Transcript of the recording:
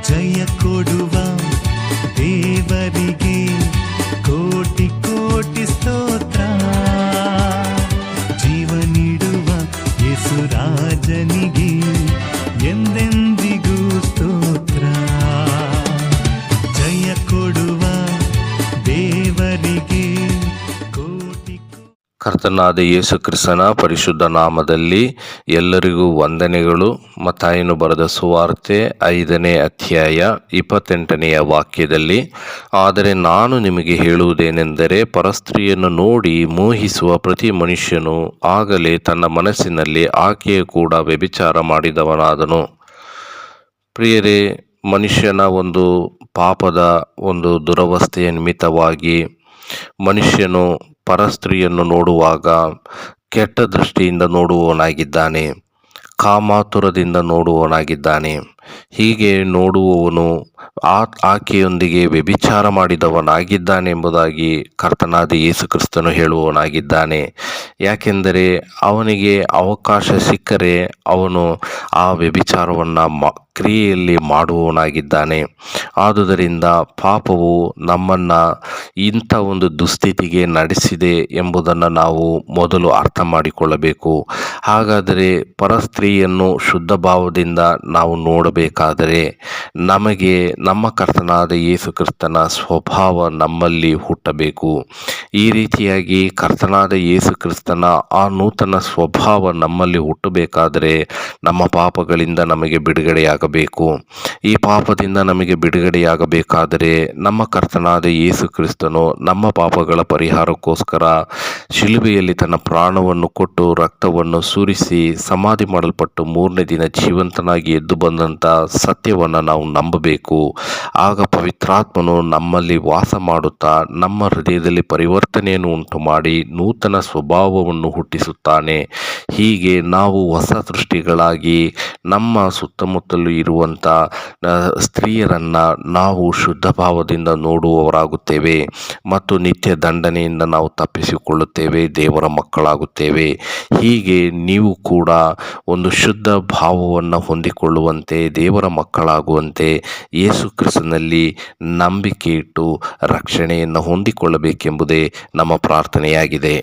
ಜಯ ಕೊಡುವ ದೇವರಿಗೆ ಕೋಟಿ ಕೋಟಿ ಸ್ತೋತ್ರ. ಜೀವ ನೀಡುವ ಯೇಸು ರಾಜನಿಗೆ ಎಂದೆಂದಿಗೂ ಸ್ತೋತ್ರ. ಜಯ ಕೊಡುವ ದೇವರಿಗೆ ಕೋಟಿ. ಕರ್ತನಾದ ಯೇಸು ಕ್ರಿಸ್ತನ ಪರಿಶುದ್ಧ ನಾಮದಲ್ಲಿ ಎಲ್ಲರಿಗೂ ವಂದನೆಗಳು. ಮತ್ತಾಯನು ಬರೆದ ಸುವಾರ್ತೆ 5ನೇ ಅಧ್ಯಾಯ 28ನೆಯ ವಾಕ್ಯದಲ್ಲಿ, ಆದರೆ ನಾನು ನಿಮಗೆ ಹೇಳುವುದೇನೆಂದರೆ, ಪರಸ್ತ್ರೀಯನ್ನು ನೋಡಿ ಮೋಹಿಸುವ ಪ್ರತಿ ಮನುಷ್ಯನು ಆಗಲೇ ತನ್ನ ಮನಸ್ಸಿನಲ್ಲಿ ಆಕೆಯ ಕೂಡ ವ್ಯಭಿಚಾರ ಮಾಡಿದವನಾದನು. ಪ್ರಿಯರೇ, ಮನುಷ್ಯನ ಒಂದು ಪಾಪದ ಒಂದು ದುರವಸ್ಥೆಯ ನಿಮಿತ್ತವಾಗಿ ಮನುಷ್ಯನು ಪರಸ್ತ್ರೀಯನ್ನು ನೋಡುವಾಗ ಕೆಟ್ಟ ದೃಷ್ಟಿಯಿಂದ ನೋಡುವವನಾಗಿದ್ದಾನೆ, ಕಾಮಾತುರದಿಂದ ನೋಡುವವನಾಗಿದ್ದಾನೆ. ಹೀಗೆ ನೋಡುವವನು ಆಕೆಯೊಂದಿಗೆ ವ್ಯಭಿಚಾರ ಮಾಡಿದವನಾಗಿದ್ದಾನೆ ಎಂಬುದಾಗಿ ಕರ್ತನಾದ ಯೇಸು ಕ್ರಿಸ್ತನು ಹೇಳುವವನಾಗಿದ್ದಾನೆ. ಯಾಕೆಂದರೆ ಅವನಿಗೆ ಅವಕಾಶ ಸಿಕ್ಕರೆ ಅವನು ಆ ವ್ಯಭಿಚಾರವನ್ನು ಕ್ರಿಯೆಯಲ್ಲಿ ಮಾಡುವವನಾಗಿದ್ದಾನೆ. ಆದುದರಿಂದ ಪಾಪವು ನಮ್ಮನ್ನು ಇಂಥ ಒಂದು ದುಸ್ಥಿತಿಗೆ ನಡೆಸಿದೆ ಎಂಬುದನ್ನು ನಾವು ಮೊದಲು ಅರ್ಥ ಮಾಡಿಕೊಳ್ಳಬೇಕು. ಹಾಗಾದರೆ ಪರಸ್ತ್ರೀಯನ್ನು ಶುದ್ಧ ಭಾವದಿಂದ ನಾವು ನೋಡಬೇಕಾದರೆ ನಮಗೆ ನಮ್ಮ ಕರ್ತನಾದ ಯೇಸು ಕ್ರಿಸ್ತನ ಸ್ವಭಾವ ನಮ್ಮಲ್ಲಿ ಹುಟ್ಟಬೇಕು. ಈ ರೀತಿಯಾಗಿ ಕರ್ತನಾದ ಯೇಸು ಕ್ರಿಸ್ತನ ಆ ನೂತನ ಸ್ವಭಾವ ನಮ್ಮಲ್ಲಿ ಹುಟ್ಟಬೇಕಾದರೆ ನಮ್ಮ ಪಾಪಗಳಿಂದ ನಮಗೆ ಬಿಡುಗಡೆಯಾಗಬೇಕು. ಈ ಪಾಪದಿಂದ ನಮಗೆ ಬಿಡುಗಡೆಯಾಗಬೇಕಾದರೆ ನಮ್ಮ ಕರ್ತನಾದ ಯೇಸು ಕ್ರಿಸ್ತನು ನಮ್ಮ ಪಾಪಗಳ ಪರಿಹಾರಕ್ಕೋಸ್ಕರ ಶಿಲುಬೆಯಲ್ಲಿ ತನ್ನ ಪ್ರಾಣವನ್ನು ಕೊಟ್ಟು ರಕ್ತವನ್ನು ಸುರಿಸಿ ಸಮಾಧಿ ಮಾಡಲ್ಪಟ್ಟು 3ನೇ ದಿನ ಜೀವಂತನಾಗಿ ಎದ್ದು ಬಂದಂಥ ಸತ್ಯವನ್ನು ನಾವು ನಂಬಬೇಕು. ಆಗ ಪವಿತ್ರಾತ್ಮನು ನಮ್ಮಲ್ಲಿ ವಾಸ ಮಾಡುತ್ತಾ ನಮ್ಮ ಹೃದಯದಲ್ಲಿ ಪರಿವರ್ತನೆಯನ್ನು ಉಂಟು ಮಾಡಿ ನೂತನ ಸ್ವಭಾವವನ್ನು ಹುಟ್ಟಿಸುತ್ತಾನೆ. ಹೀಗೆ ನಾವು ಹೊಸ ಸೃಷ್ಟಿಗಳಾಗಿ ನಮ್ಮ ಸುತ್ತಮುತ್ತಲೂ ಇರುವಂಥ ಸ್ತ್ರೀಯರನ್ನು ನಾವು ಶುದ್ಧ ಭಾವದಿಂದ ನೋಡುವವರಾಗುತ್ತೇವೆ ಮತ್ತು ನಿತ್ಯ ದಂಡನೆಯಿಂದ ನಾವು ತಪ್ಪಿಸಿಕೊಳ್ಳುತ್ತೇವೆ, ದೇವರ ಮಕ್ಕಳಾಗುತ್ತೇವೆ. ಹೀಗೆ ನೀವು ಕೂಡ ಒಂದು ಶುದ್ಧ ಭಾವವನ್ನು ಹೊಂದಿಕೊಳ್ಳುವಂತೆ, ದೇವರ ಮಕ್ಕಳಾಗುವಂತೆ ಯೇಸು ಕ್ರಿಸ್ತನಲ್ಲಿ ನಂಬಿಕೆ ಇಟ್ಟು ರಕ್ಷಣೆಯನ್ನು ಹೊಂದಿಕೊಳ್ಳಬೇಕೆಂಬುದೇ ನಮ್ಮ ಪ್ರಾರ್ಥನೆಯಾಗಿದೆ.